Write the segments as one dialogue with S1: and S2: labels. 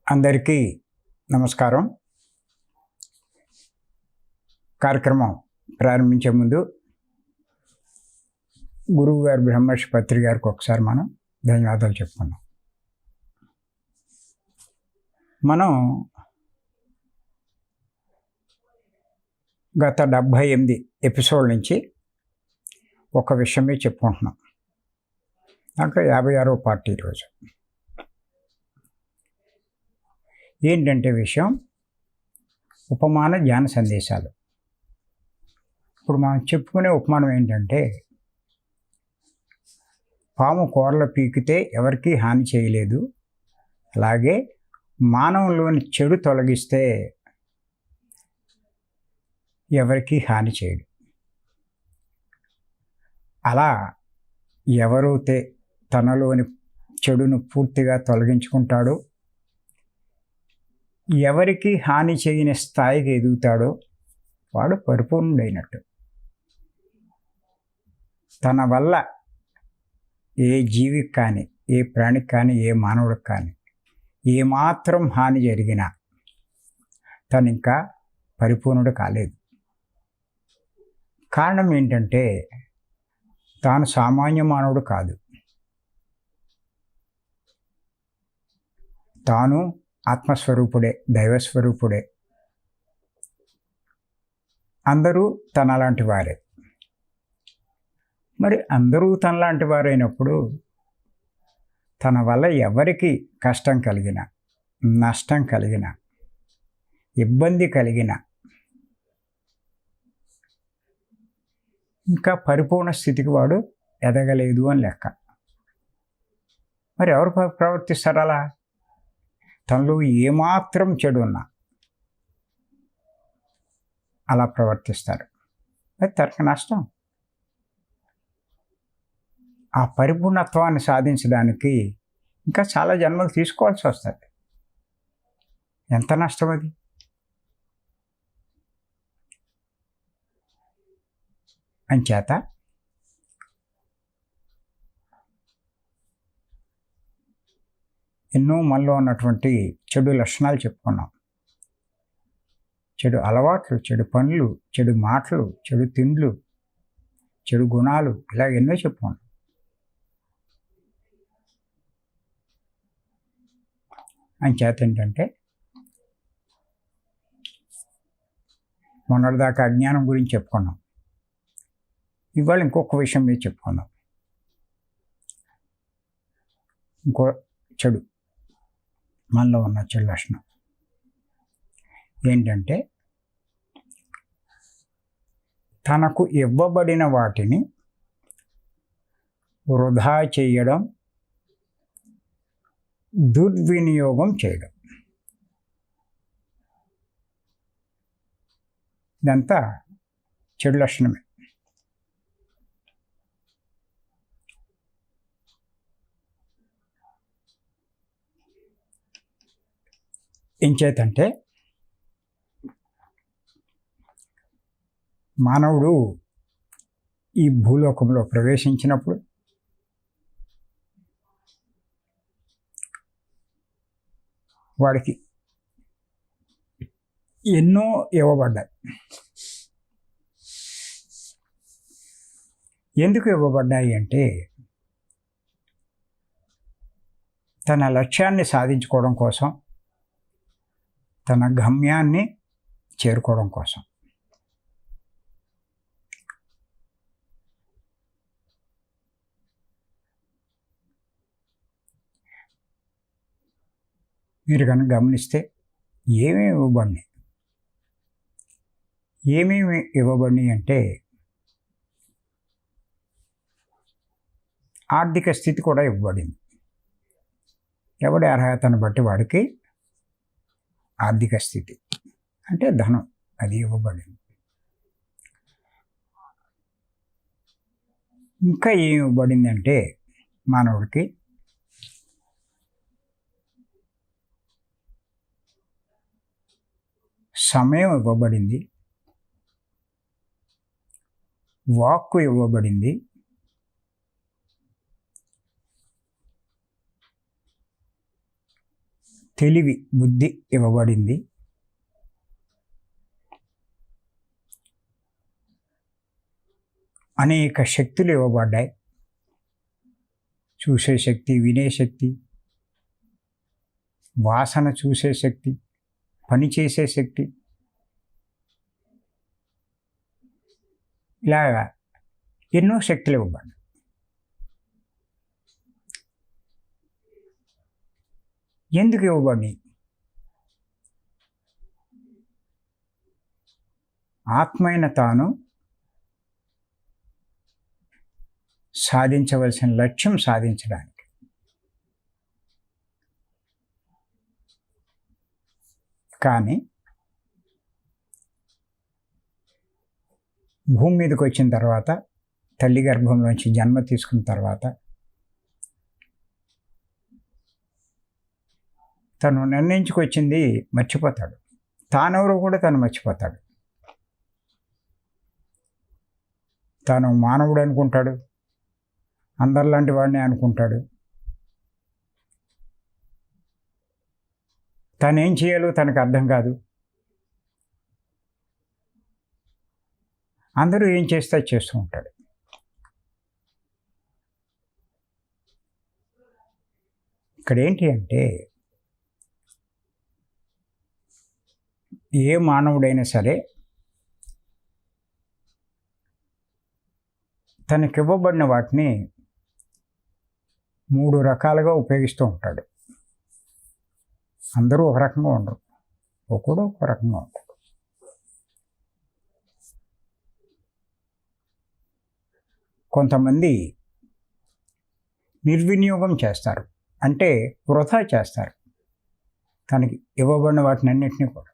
S1: అందరికీ నమస్కారం. కార్యక్రమం ప్రారంభించే ముందు గురువు గారు బ్రహ్మర్షి పత్రి గారికి ఒకసారి మనం ధన్యవాదాలు చెప్పుకున్నాం. మనం గత 78 ఎపిసోడ్ నుంచి ఒక విషయమే చెప్పుకుంటున్నాం. నాకు 56వ పార్టీ ఈరోజు. ఏంటంటే విషయం ఉపమాన జ్ఞాన సందేశాలు. ఇప్పుడు మనం చెప్పుకునే ఉపమానం ఏంటంటే, పాము కూరలు పీకితే ఎవరికీ హాని చేయలేదు, అలాగే మానవులోని చెడు తొలగిస్తే ఎవరికీ హాని చేయడు. అలా ఎవరైతే తనలోని చెడును పూర్తిగా తొలగించుకుంటాడో, ఎవరికి హాని చేయని స్థాయికి ఎదుగుతాడో వాడు పరిపూర్ణుడైనట్టు. తన వల్ల ఏ జీవికి కానీ, ఏ ప్రాణికి కానీ, ఏ మానవుడికి కానీ ఏమాత్రం హాని జరిగినా తను ఇంకా పరిపూర్ణుడు కాలేదు. కారణం ఏంటంటే తాను సామాన్య మానవుడు కాదు. తాను ఆత్మస్వరూపుడే, దైవస్వరూపుడే. అందరూ తనలాంటి వారే. మరి అందరూ తనలాంటి వారైనప్పుడు తన వల్ల ఎవరికి కష్టం కలిగినా, నష్టం కలిగినా, ఇబ్బంది కలిగినా ఇంకా పరిపూర్ణ స్థితికి వాడు ఎదగలేదు అని లెక్క. మరి ఎవరు ప్రవర్తిస్తారు అలా? తనలో ఏమాత్రం చెడు ఉన్నా అలా ప్రవర్తిస్తారు. అది తనకు నష్టం. ఆ పరిపూర్ణత్వాన్ని సాధించడానికి ఇంకా చాలా జన్మలు తీసుకోవాల్సి వస్తుంది. ఎంత నష్టం అది! అంచేత ఎన్నో మనలో ఉన్నటువంటి చెడు లక్షణాలు చెప్పుకున్నాం. చెడు అలవాట్లు, చెడు పనులు, చెడు మాటలు, చెడు తిండ్లు, చెడు గుణాలు, ఇలా ఎన్నో చెప్పుకున్నాం. అంచేత ఏంటంటే మొన్నటిదాకా అజ్ఞానం గురించి చెప్పుకున్నాం. ఇవాళ ఇంకొక విషయం మీద చెప్పుకున్నాం. ఇంకో చెడు, మనలో ఉన్న చెడు లక్షణం ఏంటంటే తనకు ఇవ్వబడిన వాటిని వృధా చేయడం, దుర్వినియోగం చేయడం. ఇదంతా చెడు లక్షణమే. ఎంచేతంటే మానవుడు ఈ భూలోకంలో ప్రవేశించినప్పుడు వాడికి ఎన్నో ఇవ్వబడ్డాయి. ఎందుకు ఇవ్వబడ్డాయి అంటే తన లక్ష్యాన్ని సాధించుకోవడం కోసం, తన గమ్యాన్ని చేరుకోవడం కోసం. మీరు కనుక గమనిస్తే ఏమేమి ఇవ్వబడినాయి అంటే ఆర్థిక స్థితి కూడా ఇవ్వబడింది. ఎవడి అర్హతను బట్టి వాడికి ఆర్థిక స్థితి అంటే ధనం, అది ఇవ్వబడింది. ఇంకా ఏమి ఇవ్వబడింది అంటే మానవుడికి సమయం ఇవ్వబడింది, వాక్కు ఇవ్వబడింది, తెలివి, బుద్ధి ఇవ్వబడింది. అనేక శక్తులు ఇవ్వబడ్డాయి. చూసే శక్తి, వినే శక్తి, వాసన చూసే శక్తి, పనిచేసే శక్తి, ఇలాగా ఎన్నో శక్తులు ఇవ్వబడ్డాయి. ఎందుకు ఇవ్వబడినాయి? ఆత్మైన తాను సాధించవలసిన లక్ష్యం సాధించడానికి. కానీ భూమి మీదకి వచ్చిన తర్వాత, తల్లి గర్భంలోంచి జన్మ తీసుకున్న తర్వాత తను నిర్ణయించుకొచ్చింది మర్చిపోతాడు. తానెవరో కూడా తను మర్చిపోతాడు. తాను మానవుడు అనుకుంటాడు, అందరిలాంటి వాడిని అనుకుంటాడు. తనేం చేయాలో తనకు అర్థం కాదు. అందరూ ఏం చేస్తే చేస్తూ ఉంటాడు. ఇక్కడ ఏంటి అంటే, ఏ మానవుడైనా సరే తనకివ్వబడిన వాటిని 3 రకాలుగా ఉపయోగిస్తూ ఉంటాడు. అందరూ ఒక రకంగా ఉండరు, ఒకడు ఒక రకంగా ఉంటాడు. కొంతమంది నిర్వినియోగం చేస్తారు, అంటే వృధా చేస్తారు తనకి ఇవ్వబడిన వాటిని అన్నింటినీ కూడా.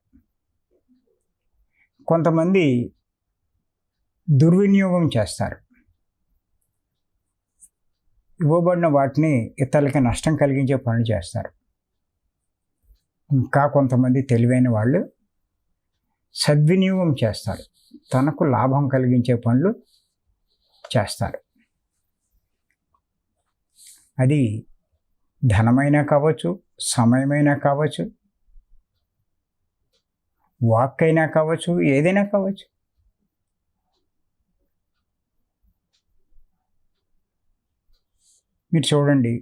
S1: కొంతమంది దుర్వినియోగం చేస్తారు, ఇవ్వబడిన వాటిని ఇతరులకి నష్టం కలిగించే పనులు చేస్తారు. ఇంకా కొంతమంది తెలివైన వాళ్ళు సద్వినియోగం చేస్తారు, తనకు లాభం కలిగించే పనులు చేస్తారు. అది ధనమైనా కావచ్చు, సమయమైనా కావచ్చు, వాక్ అయినా కావచ్చు, ఏదైనా కావచ్చు. మీరు చూడండి,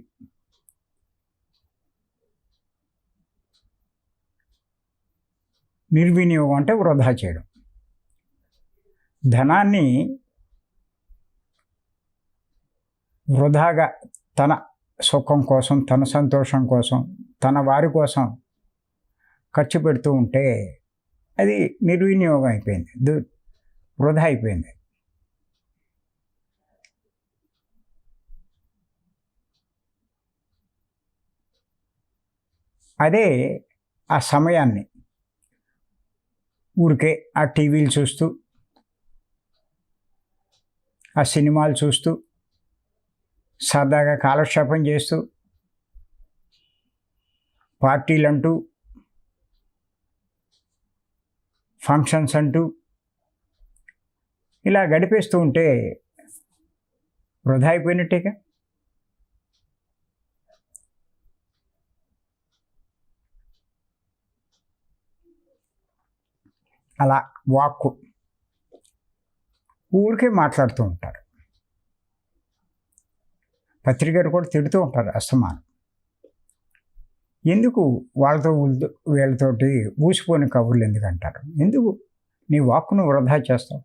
S1: నిర్వినియోగం అంటే వృధా చేయడం. ధనాన్ని వృధాగా తన సుఖం కోసం, తన సంతోషం కోసం, తన వారి కోసం ఖర్చు పెడుతూ ఉంటే అది నిర్వినియోగం అయిపోయింది, వృధా అయిపోయింది. అదే ఆ సమయాన్ని ఊరికే ఆ టీవీలు చూస్తూ, ఆ సినిమాలు చూస్తూ, సరదాగా కాలక్షేపం చేస్తూ, పార్టీలు అంటూ, ఫంక్షన్స్ అంటూ ఇలా గడిపేస్తూ ఉంటే వృధా అయిపోయినట్టేగా. అలా వాక్కు ఊరికే మాట్లాడుతూ ఉంటారు. పత్రికలు కూడా తిడుతూ ఉంటారు అస్తమానం. ఎందుకు వాళ్ళతో వీళ్ళతోటి ఊసిపోయిన కబుర్లు ఎందుకంటారు? ఎందుకు నీ వాక్కును వృధా చేస్తావు?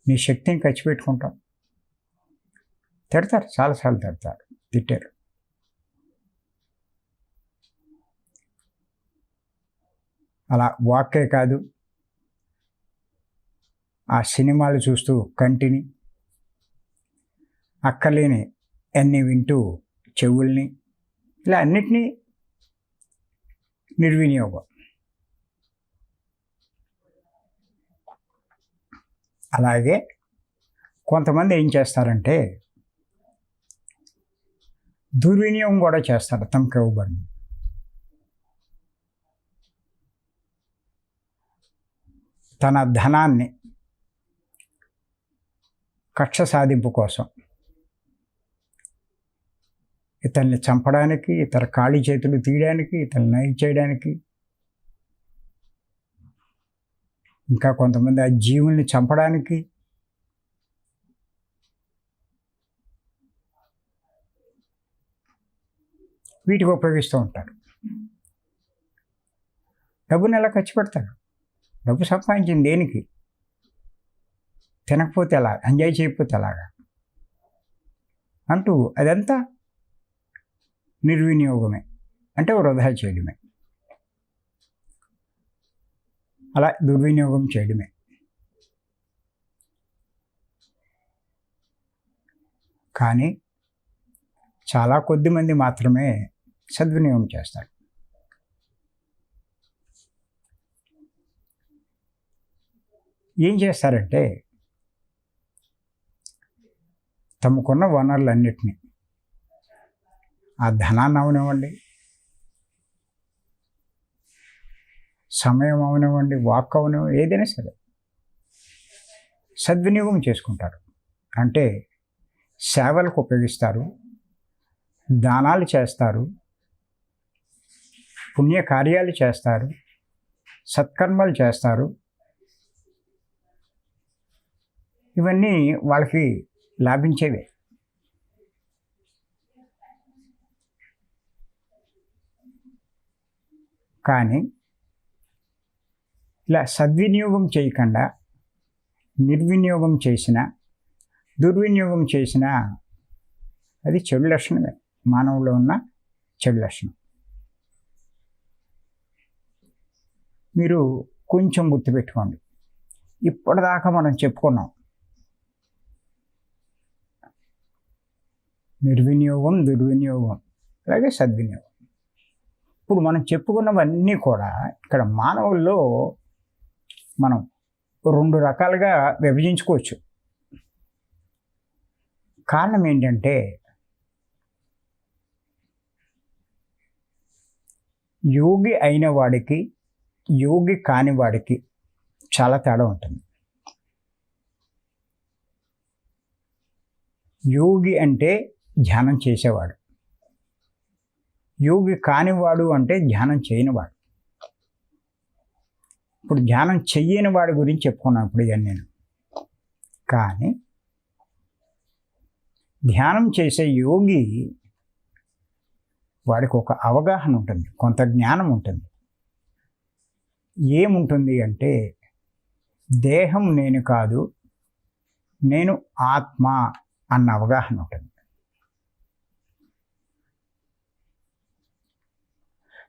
S1: నీ శక్తిని ఖర్చు పెట్టుకుంటావు. తిడతారు, చాలాసార్లు తిడతారు, తిట్టారు. అలా వాక్కే కాదు, ఆ సినిమాలు చూస్తూ కంటిని, అక్కలేని అన్నీ వింటూ చెవుల్ని, ఇలా అన్నిటినీ నిర్వినియోగం. అలాగే కొంతమంది ఏం చేస్తారంటే దుర్వినియోగం కూడా చేస్తారు తమకు ఇవ్వబడింది. తన ధనాన్ని కక్ష సాధింపు కోసం, ఇతన్ని చంపడానికి, ఇతర కాళీ చేతులు తీయడానికి, ఇతన్ని నయం చేయడానికి, ఇంకా కొంతమంది ఆ జీవుల్ని చంపడానికి, వీటికి ఉపయోగిస్తూ ఉంటారు. డబ్బుని ఎలా ఖర్చు పెడతారు? డబ్బు సంపాదించింది దేనికి? తినకపోతే ఎలా, ఎంజాయ్ చేయకపోతే ఎలాగా అంటూ అదంతా నిర్వినియోగమే, అంటే వృధా చేయడమే, అలా దుర్వినియోగం చేయడమే. కానీ చాలా కొద్ది మంది మాత్రమే సద్వినియోగం చేస్తారు. ఏం చేస్తారంటే తమకున్న వనరులన్నిటినీ, ఆ ధనాన్ని అవనివ్వండి, సమయం అవనివ్వండి, వాక్ అవనివ్వండి, ఏదైనా సరే సద్వినియోగం చేసుకుంటారు. అంటే సేవలకు ఉపయోగిస్తారు, దానాలు చేస్తారు, పుణ్యకార్యాలు చేస్తారు, సత్కర్మలు చేస్తారు. ఇవన్నీ వాళ్ళకి లాభించేవే. కానీ ఇలా సద్వినియోగం చేయకుండా నిర్వినియోగం చేసిన, దుర్వినియోగం చేసిన అది చెడు లక్షణమే, మానవుల్లో ఉన్న చెడు లక్షణం. మీరు కొంచెం గుర్తుపెట్టుకోండి. ఇప్పటిదాకా మనం చెప్పుకున్నాం నిర్వినియోగం, దుర్వినియోగం, అలాగే సద్వినియోగం. ఇప్పుడు మనం చెప్పుకున్నవన్నీ కూడా ఇక్కడ మానవుల్లో మనం 2 రకాలుగా విభజించుకోవచ్చు. కారణం ఏంటంటే యోగి అయిన వాడికి, యోగి కాని వాడికి చాలా తేడా ఉంటుంది. యోగి అంటే ధ్యానం చేసేవాడు, యోగి కానివాడు అంటే ధ్యానం చేయనివాడు. ఇప్పుడు ధ్యానం చెయ్యని వాడి గురించి చెప్పుకున్నాను ఇప్పుడు ఇవన్నీ నేను. కానీ ధ్యానం చేసే యోగి వాడికి ఒక అవగాహన ఉంటుంది, కొంత జ్ఞానం ఉంటుంది. ఏముంటుంది అంటే దేహం నేను కాదు, నేను ఆత్మ అన్న అవగాహన ఉంటుంది.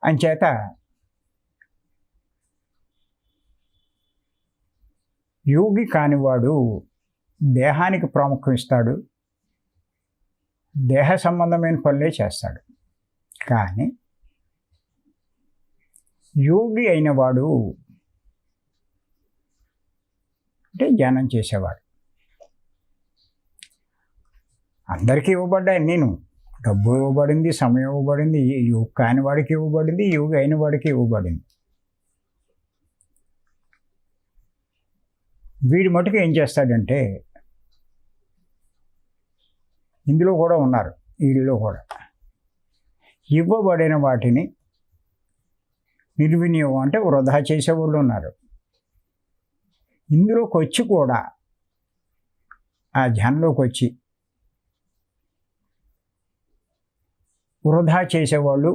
S1: అంచేత యోగి కానివాడు దేహానికి ప్రాముఖ్యం ఇస్తాడు, దేహ సంబంధమైన పనులే చేస్తాడు. కానీ యోగి అయినవాడు అంటే ధ్యానం చేసేవాడు. అందరికీ ఇవ్వబడ్డాయి, నేను డబ్బు ఇవ్వబడింది, సమయం ఇవ్వబడింది, యోగి కాని వాడికి ఇవ్వబడింది, యోగి అయిన వాడికి ఇవ్వబడింది. వీడి మటుకు ఏం చేస్తాడంటే, ఇందులో కూడా ఉన్నారు, వీళ్ళలో కూడా ఇవ్వబడిన వాటిని నిర్వినియోగం అంటే వృధా చేసేవాళ్ళు ఉన్నారు. ఇందులోకి వచ్చి కూడా ఆ ధ్యానంలోకి వచ్చి వృధా చేసేవాళ్ళు,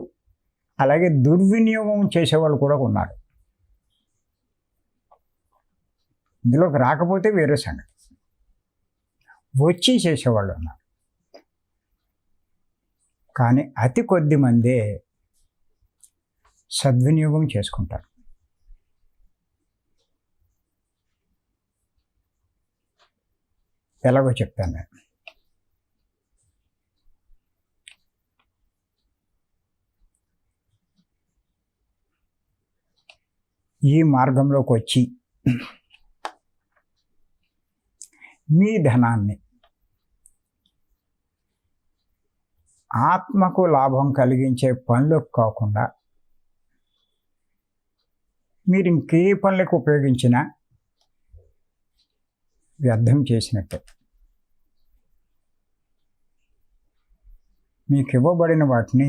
S1: అలాగే దుర్వినియోగం చేసేవాళ్ళు కూడా ఉన్నారు. ఇందులోకి రాకపోతే వేరే సంగతి, వచ్చి చేసేవాళ్ళు ఉన్నారు. కానీ అతి కొద్ది మందే సద్వినియోగం చేసుకుంటారు. ఎలాగో చెప్తాను నేను. ఈ మార్గంలోకి వచ్చి మీ ధనాన్ని ఆత్మకు లాభం కలిగించే పనులకు కాకుండా మీరు ఇంకే పనులకు ఉపయోగించినా వ్యర్థం చేసినట్టే. మీకు ఇవ్వబడిన వాటిని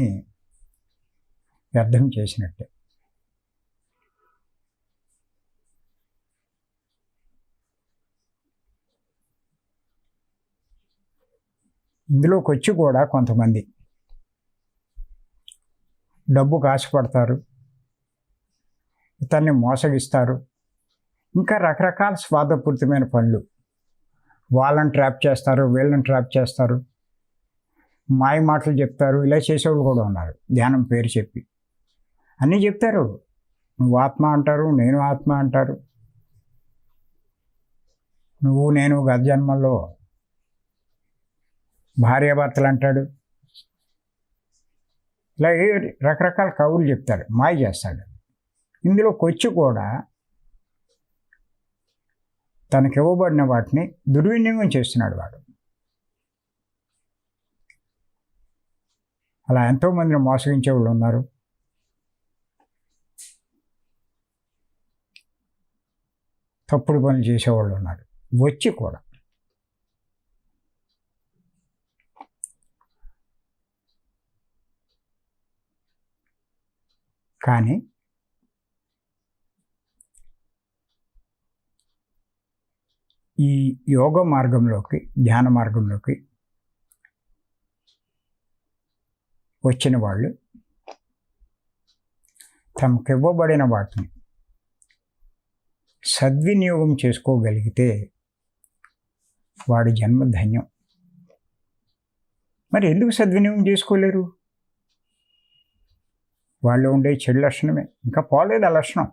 S1: వ్యర్థం చేసినట్టే. ఇందులోకి వచ్చి కూడా కొంతమంది డబ్బుకు ఆశపడతారు, ఇతన్ని మోసగిస్తారు, ఇంకా రకరకాల స్వార్థపూరితమైన పనులు, వాళ్ళని ట్రాప్ చేస్తారు, వీళ్ళని ట్రాప్ చేస్తారు, మాయ మాటలు చెప్తారు. ఇలా చేసేవాళ్ళు కూడా ఉన్నారు. ధ్యానం పేరు చెప్పి అన్నీ చెప్తారు. నువ్వు ఆత్మ అంటారు, నేను ఆత్మ అంటారు, నువ్వు నేను గత జన్మల్లో భార్యాభర్తలు అంటాడు. ఇలా రకరకాల కవులు చెప్తాడు, మాయ చేస్తాడు. ఇందులోకి వచ్చి కూడా తనకి ఇవ్వబడిన వాటిని దుర్వినియోగం చేస్తున్నాడు వాడు. అలా ఎంతోమందిని మోసగించే వాళ్ళు ఉన్నారు. తప్పుడు పనులు చేసేవాళ్ళు ఉన్నారు. వచ్చి కూడా కానీ ఈ యోగ మార్గంలోకి, ధ్యాన మార్గంలోకి వచ్చిన వాళ్ళు తమకు ఇవ్వబడిన వాటిని సద్వినియోగం చేసుకోగలిగితే వాడి జన్మ ధన్యం. మరి ఎందుకు సద్వినియోగం చేసుకోలేరు? వాళ్ళు ఉండే చెడు లక్షణమే, ఇంకా పోలేదు ఆ లక్షణం.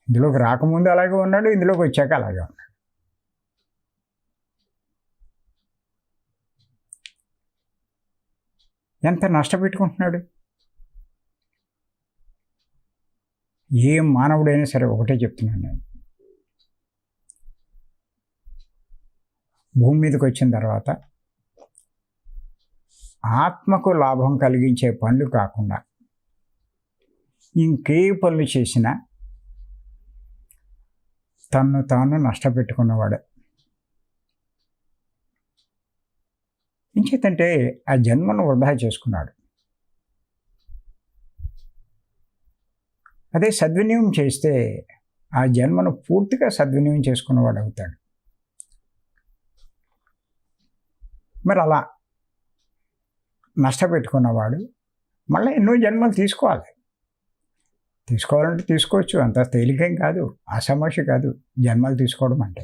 S1: ఇందులోకి రాకముందు అలాగే ఉన్నాడు, ఇందులోకి వచ్చాక అలాగే ఉన్నాడు. ఎంత నష్టపెట్టుకుంటున్నాడు. ఏ మానవుడైనా సరే ఒకటే చెప్తున్నాను నేను, భూమి మీదకి వచ్చిన తర్వాత ఆత్మకు లాభం కలిగించే పనులు కాకుండా ఇంకే పనులు చేసినా తన్ను తాను నష్టపెట్టుకున్నవాడు. ఇంచేతంటే ఆ జన్మను వృధా చేసుకున్నాడు. అదే సద్వినియోగం చేస్తే ఆ జన్మను పూర్తిగా సద్వినియోగం చేసుకున్నవాడు అవుతాడు. మరి అలా నష్టపెట్టుకున్నవాడు మళ్ళీ ఎన్నో జన్మలు తీసుకోవాలి. తీసుకోవాలంటే తీసుకోవచ్చు, అంత తేలికేం కాదు, అసమస్య కాదు జన్మలు తీసుకోవడం అంటే.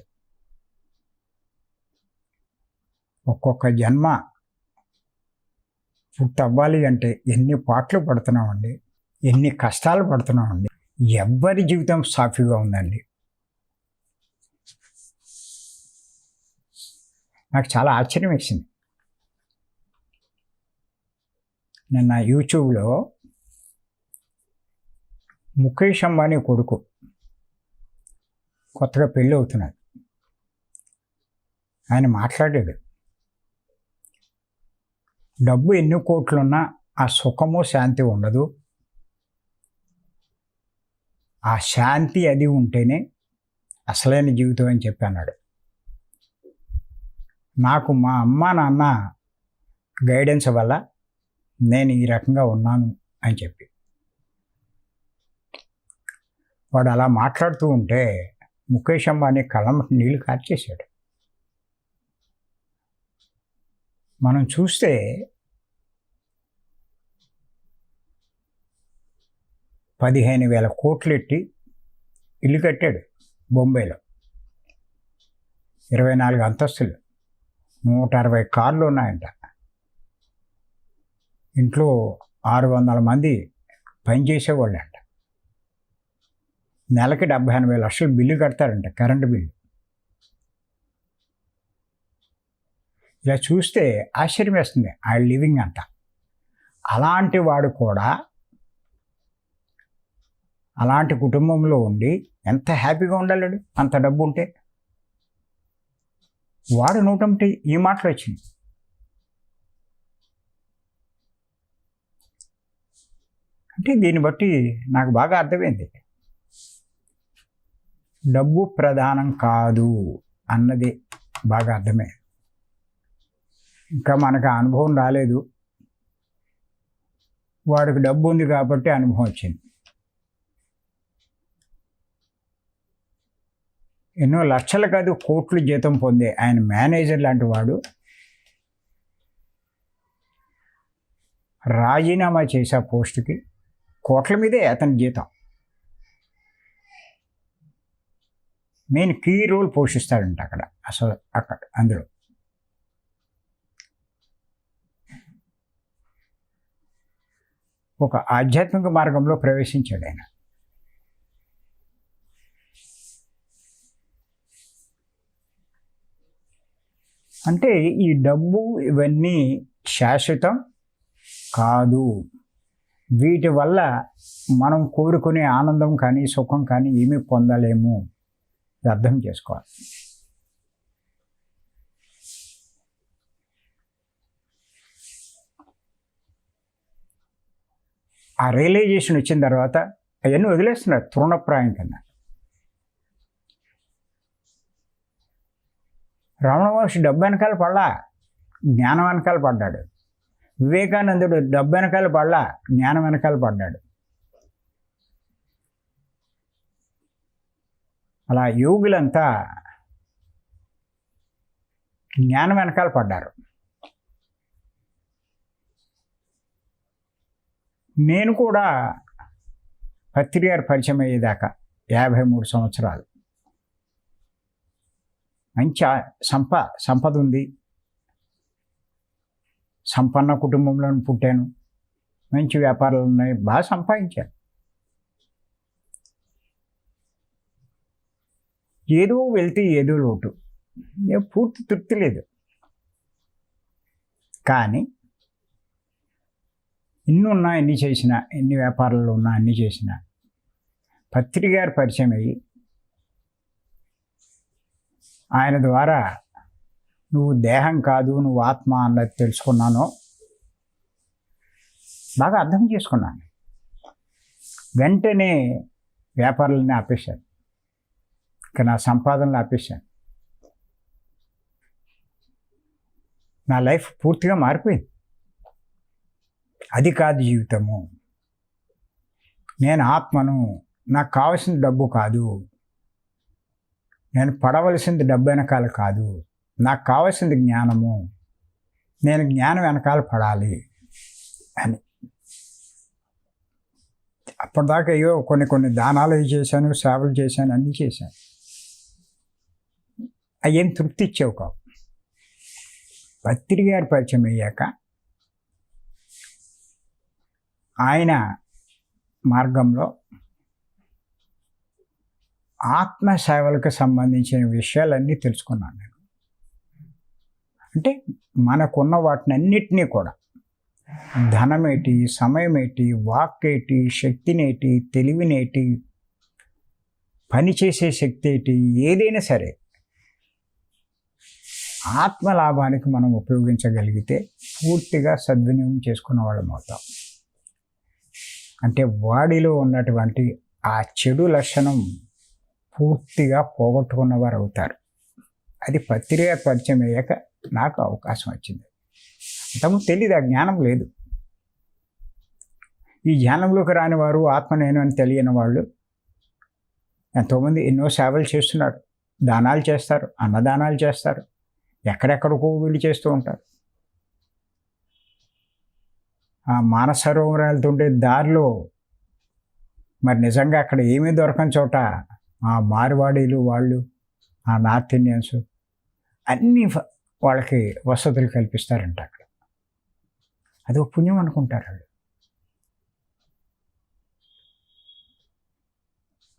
S1: ఒక్కొక్క జన్మ పుట్టవ్వాలి అంటే ఎన్ని పాటలు పడుతున్నామండి, ఎన్ని కష్టాలు పడుతున్నామండి. ఎవ్వరి జీవితం సాఫీగా ఉందండి. నాకు చాలా ఆశ్చర్యం వేసింది. నిన్న యూట్యూబ్లో ముఖేష్ అంబానీ కొడుకు కొత్తగా పెళ్ళి అవుతున్నాడు. ఆయన మాట్లాడాడు, డబ్బు ఎన్ని కోట్లున్నా ఆ సుఖము శాంతి ఉండదు, ఆ శాంతి అది ఉంటేనే అసలైన జీవితం అని చెప్పి అన్నాడు. నాకు మా అమ్మ నాన్న గైడెన్స్ వల్ల నేను ఈ రకంగా ఉన్నాను అని చెప్పి వాడు అలా మాట్లాడుతూ ఉంటే ముఖేష్ అంబానీ కళ్ళమ్మటి నీళ్లు కార్చేశాడు. మనం చూస్తే 15,000 కోట్లు ఎట్టి ఇల్లు కట్టాడు బొంబాయిలో, 24 అంతస్తులు, 160 కార్లు ఉన్నాయంట. ఇంట్లో 600 మంది పనిచేసేవాళ్ళు అంట. నెలకి 78 లక్షలు బిల్లు కడతారంట, కరెంటు బిల్లు. ఇలా చూస్తే ఆశ్చర్యం వేస్తుంది ఆ లివింగ్ అంతా. అలాంటి వాడు కూడా అలాంటి కుటుంబంలో ఉండి ఎంత హ్యాపీగా ఉండాలి అంత డబ్బు ఉంటే. వాడు నోటంటే ఈ మాటలు వచ్చింది. అంటే దీన్ని బట్టి నాకు బాగా అర్థమైంది, డబ్బు ప్రధానం కాదు అన్నది బాగా అర్థమైంది. ఇంకా మనకు ఆ అనుభవం రాలేదు. వాడికి డబ్బు ఉంది కాబట్టి అనుభవం వచ్చింది. ఎన్నో లక్షలు కాదు కోట్లు జీతం పొందే ఆయన మేనేజర్ లాంటి వాడు రాజీనామా చేసే పోస్టుకి కోట్ల మీదే అతని జీతం. మెయిన్ కీ రోల్ పోషిస్తాడంట అక్కడ, అసలు అక్కడ అందులో. ఒక ఆధ్యాత్మిక మార్గంలో ప్రవేశించాడు ఆయన. అంటే ఈ డబ్బు ఇవన్నీ శాశ్వతం కాదు. వీటి వల్ల మనం కోరుకునే ఆనందం కానీ సుఖం కానీ ఏమీ పొందలేము. అర్థం చేసుకోవాలి. ఆ రియలైజేషన్ వచ్చిన తర్వాత అవన్నీ వదిలేస్తున్నారు తృణప్రాయం కన్నా. రమణ మహర్షి డబ్బు వెనకాల పడలా, జ్ఞానం వెనకాల పడ్డాడు. వివేకానందుడు డబ్బు వెనకాల పడలా, జ్ఞానం వెనకాల పడ్డాడు. అలా యోగులంతా జ్ఞానం వెనకాల పడ్డారు. నేను కూడా పత్రి గారు పరిచయం అయ్యేదాకా 53 సంవత్సరాలు మంచి సంపద ఉంది. సంపన్న కుటుంబంలో పుట్టాను. మంచి వ్యాపారాలు ఉన్నాయి, బాగా సంపాదించాను. ఏదో వెళ్తే ఏదో లోటు, పూర్తి తృప్తి లేదు. కానీ ఇన్ని ఉన్నా, ఎన్ని చేసినా, ఎన్ని వ్యాపారాలు ఉన్నా, అన్ని చేసినా పత్రి గారు పరిచయం అయ్యి ఆయన ద్వారా నువ్వు దేహం కాదు, నువ్వు ఆత్మ అన్నది తెలుసుకున్నాను. బాగా అర్థం చేసుకున్నాను. వెంటనే వ్యాపారాలన్నీ ఆపేశాను. ఇక నా సంపాదనలు ఆపేశాను. నా లైఫ్ పూర్తిగా మారిపోయింది. అది కాదు జీవితము. నేను ఆత్మను. నాకు కావాల్సిన డబ్బు కాదు, నేను పడవలసింది డబ్బు వెనకాల కాదు, నాకు కావాల్సింది జ్ఞానము. నేను జ్ఞానం వెనకాల పడాలి అని. అప్పటిదాకా అయ్యో కొన్ని దానాలు చేశాను, సేవలు చేశాను, అన్నీ చేశాను. అవేం తృప్తి ఇచ్చేవి కావు. పత్రి గారి పరిచయం అయ్యాక ఆయన మార్గంలో ఆత్మ సేవలకు సంబంధించిన విషయాలన్నీ తెలుసుకున్నాను నేను. అంటే మనకున్న వాటిని అన్నిటినీ కూడా, ధనమేటి, సమయమేటి, వాక్కేటి, శక్తినేటి, తెలివినేటి, పనిచేసే శక్తి ఏంటి, ఏదైనా సరే ఆత్మలాభానికి మనం ఉపయోగించగలిగితే పూర్తిగా సద్వినియోగం చేసుకున్న వాళ్ళం అవుతాం. అంటే వాడిలో ఉన్నటువంటి ఆ చెడు లక్షణం పూర్తిగా పోగొట్టుకున్నవారు అవుతారు. అది పత్రిక పరిచయం అయ్యాక నాకు అవకాశం వచ్చింది. అంతకుముందు తెలీదు, ఆ జ్ఞానం లేదు. ఈ జ్ఞానంలోకి రాని వారు, ఆత్మ నేను అని తెలియని వాళ్ళు ఎంతోమంది ఎన్నో సేవలు చేస్తున్నారు. దానాలు చేస్తారు, అన్నదానాలు చేస్తారు, ఎక్కడెక్కడికో వీళ్ళు చేస్తూ ఉంటారు. ఆ మానసరోవరాలతో ఉండే దారిలో మరి నిజంగా అక్కడ ఏమీ దొరకని చోట ఆ మార్వాడీలు వాళ్ళు, ఆ నార్త్ ఇండియన్స్ అన్నీ వాళ్ళకి వసతులు కల్పిస్తారంట అక్కడ. అది ఒక పుణ్యం అనుకుంటారు వాళ్ళు.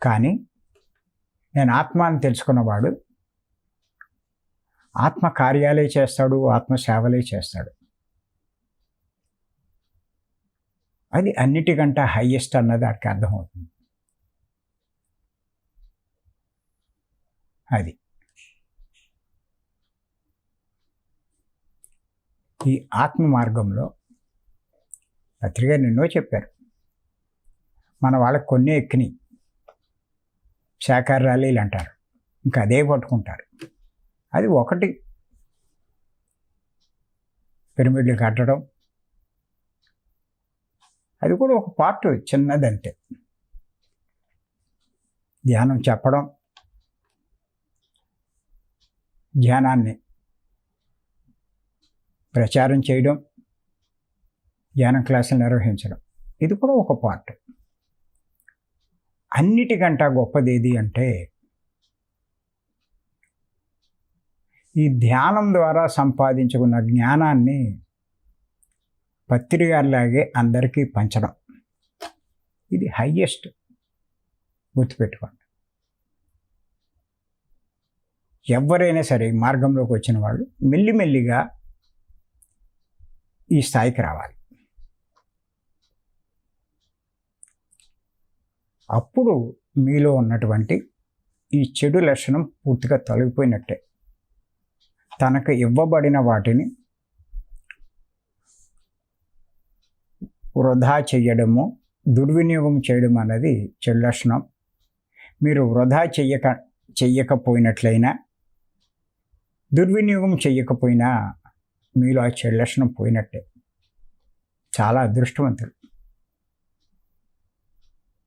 S1: కానీ నేను ఆత్మ అని తెలుసుకున్నవాడు ఆత్మ కార్యాలే చేస్తాడు, ఆత్మ సేవలే చేస్తాడు. అది అన్నిటికంటే హయ్యెస్ట్ అన్నది వాడికి అర్థమవుతుంది. అది ఈ ఆత్మ మార్గంలో పత్రిక ఎన్నో చెప్పారు. మన వాళ్ళకి కొన్ని ఎక్కినాయి, శాఖార ర్యాలీలు అంటారు, ఇంకా అదే పట్టుకుంటారు. అది ఒకటి. పిరమిడ్లు కట్టడం, అది కూడా ఒక పార్ట్, చిన్నదంతే. ధ్యానం చెప్పడం, ధ్యానాన్ని ప్రచారం చేయడం, ధ్యానం క్లాసులు నిర్వహించడం, ఇది కూడా ఒక పార్ట్. అన్నిటికంటే గొప్పది ఏది అంటే ఈ ధ్యానం ద్వారా సంపాదించుకున్న జ్ఞానాన్ని పత్రికలాగే అందరికీ పంచడం. ఇది హయ్యెస్ట్, గుర్తుపెట్టుకోండి. ఎవరైనా సరే ఈ మార్గంలోకి వచ్చిన వాళ్ళు మెల్లిమెల్లిగా ఈ స్థాయికి రావాలి. అప్పుడు మీలో ఉన్నటువంటి ఈ చెడు లక్షణం పూర్తిగా తొలగిపోయినట్టే. తనకు ఇవ్వబడిన వాటిని వృధా చేయడము, దుర్వినియోగం చేయడం అన్నది చెడు లక్షణం. మీరు వృధా చెయ్యకపోయినట్లయినా, దుర్వినియోగం చెయ్యకపోయినా మీలో ఆ చెడు లక్షణం పోయినట్టే. చాలా అదృష్టవంతులు.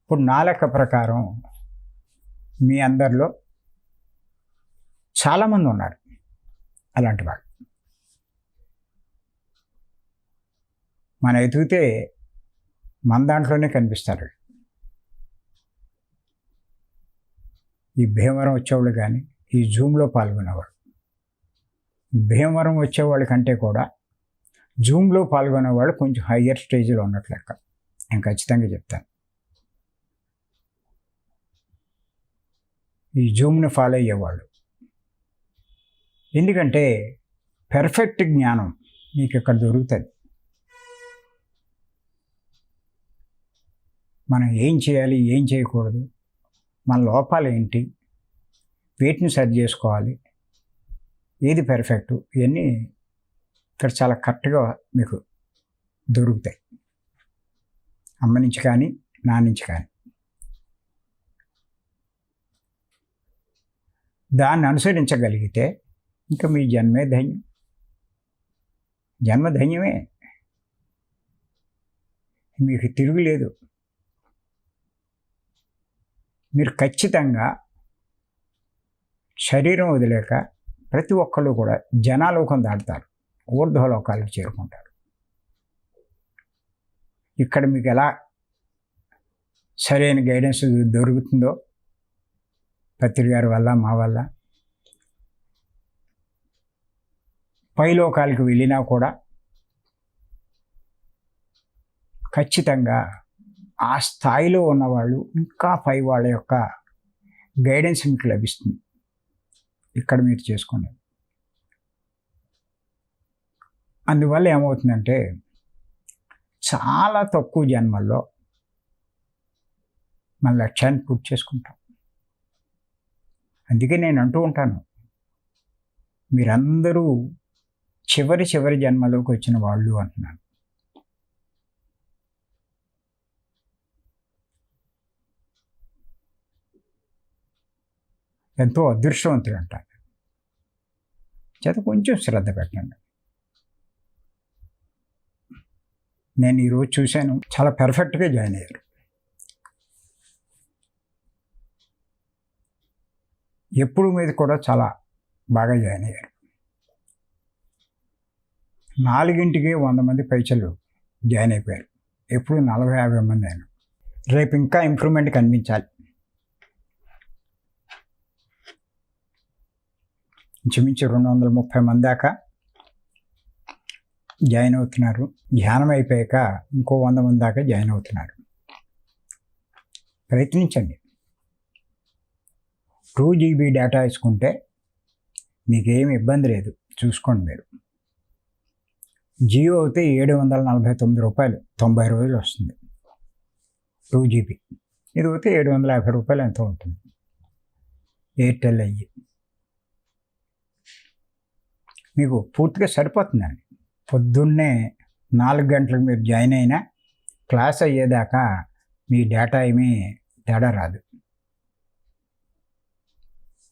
S1: ఇప్పుడు నా లెక్క ప్రకారం మీ అందరిలో చాలామంది ఉన్నారు అలాంటి వాళ్ళు. మనం ఎదిగితే మన దాంట్లోనే కనిపిస్తారు. ఈ భీమవరం వచ్చేవాళ్ళు కానీ, ఈ జూమ్లో పాల్గొనేవాళ్ళు, భీమవరం వచ్చేవాళ్ళ కంటే కూడా జూమ్లో పాల్గొనేవాళ్ళు కొంచెం హయ్యర్ స్టేజ్లో ఉన్నట్లు లెక్క. నేను ఖచ్చితంగా చెప్తాను. ఈ జూమ్ని ఫాలో అయ్యేవాళ్ళు, ఎందుకంటే పెర్ఫెక్ట్ జ్ఞానం మీకు ఇక్కడ దొరుకుతుంది. మనం ఏం చేయాలి, ఏం చేయకూడదు, మన లోపాలు ఏంటి, వీటిని సరి చేసుకోవాలి, ఏది పెర్ఫెక్ట్, ఇవన్నీ ఇక్కడ చాలా కరెక్ట్గా మీకు దొరుకుతాయి. అమ్మ నుంచి కానీ, నా నుంచి కానీ. దాన్ని అనుసరించగలిగితే ఇంకా మీ జన్మే ధన్యం. జన్మ ధన్యమే, మీకు తిరుగులేదు. మీరు ఖచ్చితంగా శరీరం వదిలేక ప్రతి ఒక్కళ్ళు కూడా జనాలోకం దాటుతారు, ఊర్ధ్వలోకాలకు చేరుకుంటారు. ఇక్కడ మీకు ఎలా సరైన గైడెన్స్ దొరుకుతుందో పత్రి గారి వల్ల, మా వల్ల, పైలోకాలకు వెళ్ళినా కూడా ఖచ్చితంగా ఆ స్థాయిలో ఉన్నవాళ్ళు, ఇంకా పై వాళ్ళ యొక్క గైడెన్స్ మీకు లభిస్తుంది. ఇక్కడ మీరు చేసుకోండి. అందువల్ల ఏమవుతుందంటే చాలా తక్కువ జన్మల్లో మన లక్ష్యాన్ని పూర్తి చేసుకుంటాం. అందుకే నేను అంటూ ఉంటాను, మీరందరూ చివరి జన్మలోకి వచ్చిన వాళ్ళు అంటున్నాను. ఎంతో అదృష్టవంతులు అంటారు. చేత కొంచెం శ్రద్ధ పెట్టండి. నేను ఈరోజు చూశాను, చాలా పర్ఫెక్ట్గా జాయిన్ అయ్యారు. ఎప్పుడు మీద కూడా చాలా బాగా జాయిన్ అయ్యారు. 4కి 100 మంది పైచలు జాయిన్ అయిపోయారు. ఎప్పుడు 40-50 మంది అయినా. రేపు ఇంకా ఇంప్రూవ్మెంట్ కనిపించాలి. ఇంచుమించు 230 మంది దాకా జాయిన్ అవుతున్నారు. ధ్యానం అయిపోయాక ఇంకో 100 మంది దాకా జాయిన్ అవుతున్నారు. ప్రయత్నించండి. 2 GB డేటా వేసుకుంటే మీకేమి ఇబ్బంది లేదు, చూసుకోండి మీరు. జియో అయితే 749 రూపాయలు 90 రోజులు వస్తుంది 2 GB. ఇది అయితే 750 రూపాయలు ఎంతో ఉంటుంది. ఎయిర్టెల్ అయ్యి మీకు పూర్తిగా సరిపోతుందండి. పొద్దున్నే 4 గంటలకు మీరు జాయిన్ అయినా క్లాస్ అయ్యేదాకా మీ డేటా ఏమీ తేడా రాదు.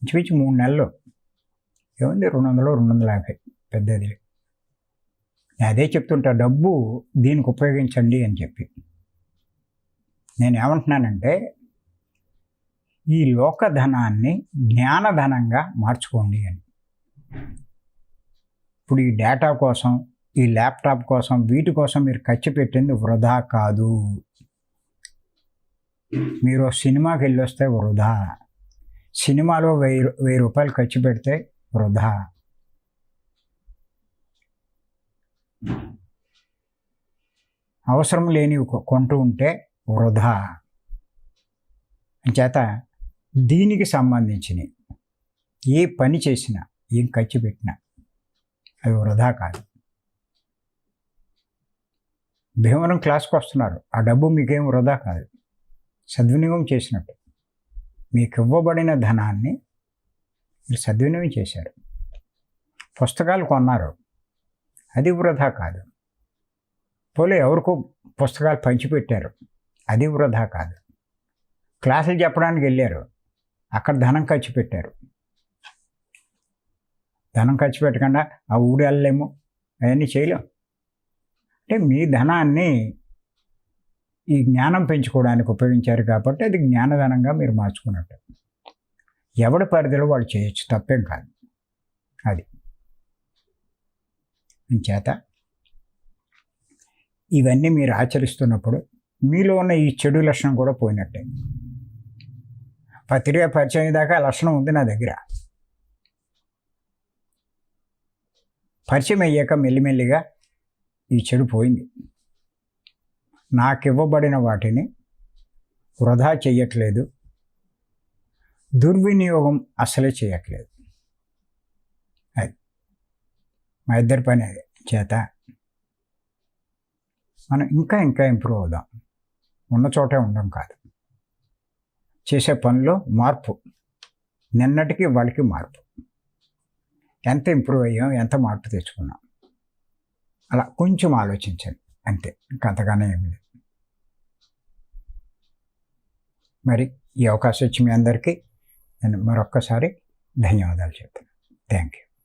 S1: ఇంచుమించు 3 నెలలు ఏముంది, 200-250 పెద్దది. నేను అదే చెప్తుంటా, డబ్బు దీనికి ఉపయోగించండి అని చెప్పి. నేను ఏమంటున్నానంటే ఈ లోకధనాన్ని జ్ఞానధనంగా మార్చుకోండి అని. ఇప్పుడు ఈ డేటా కోసం, ఈ ల్యాప్టాప్ కోసం, వీటి కోసం మీరు ఖర్చు పెట్టింది వృధా కాదు. మీరు సినిమాకి వెళ్ళి వస్తే వృధా, సినిమాలో 1000 రూపాయలు ఖర్చు పెడితే వృధా. అవసరం లేనివి కొంటూ ఉంటే వృధా. చేత దీనికి సంబంధించినవి ఏ పని చేసినా, ఏం ఖర్చు పెట్టినా అవి వృధా కాదు. భీమవరం క్లాస్కి వస్తున్నారు, ఆ డబ్బు మీకేం వృధా కాదు, సద్వినియోగం చేసినట్టు. మీకు ఇవ్వబడిన ధనాన్ని మీరు సద్వినియోగం చేశారు. పుస్తకాలు కొన్నారు, అది వృధా కాదు. పోలే ఎవరికో పుస్తకాలు పంచిపెట్టారు, అది వృధా కాదు. క్లాసులు చెప్పడానికి వెళ్ళారు, అక్కడ ధనం ఖర్చు పెట్టారు. ధనం ఖర్చు పెట్టకుండా ఆ ఊరు వెళ్ళలేము, అవన్నీ చేయలేం. అంటే మీ ధనాన్ని ఈ జ్ఞానం పెంచుకోవడానికి ఉపయోగించారు కాబట్టి అది జ్ఞానధనంగా మీరు మార్చుకున్నట్టు. ఎవడి పరిధిలో వాళ్ళు చేయొచ్చు, తప్పేం కాదు. అది చేత ఇవన్నీ మీరు ఆచరిస్తున్నప్పుడు మీలో ఉన్న ఈ చెడు లక్షణం కూడా పోయినట్టే. పత్రిక పరిచయం దాకా లక్షణం ఉంది నా దగ్గర. పరిచయం అయ్యాక మెల్లిమెల్లిగా ఈ చెడు పోయింది. నాకు ఇవ్వబడిన వాటిని వృధా చెయ్యట్లేదు, దుర్వినియోగం అసలే చేయట్లేదు. అది మా ఇద్దరి పని. అది చేత మనం ఇంకా ఇంకా ఇంప్రూవ్ అవుదాం. ఉన్న చోటే ఉండం కాదు, చేసే పనిలో మార్పు. నిన్నటికి వాళ్ళకి మార్పు. ఎంత ఇంప్రూవ్ అయ్యాం, ఎంత మార్పు తెచ్చుకున్నాం, అలా కొంచెం ఆలోచించండి అంతే, ఇంకంతగానే ఏమి లేదు. మరి ఈ అవకాశం ఇచ్చి మీ అందరికీ నేను మరొక్కసారి ధన్యవాదాలు చెప్తున్నాను. Thank you.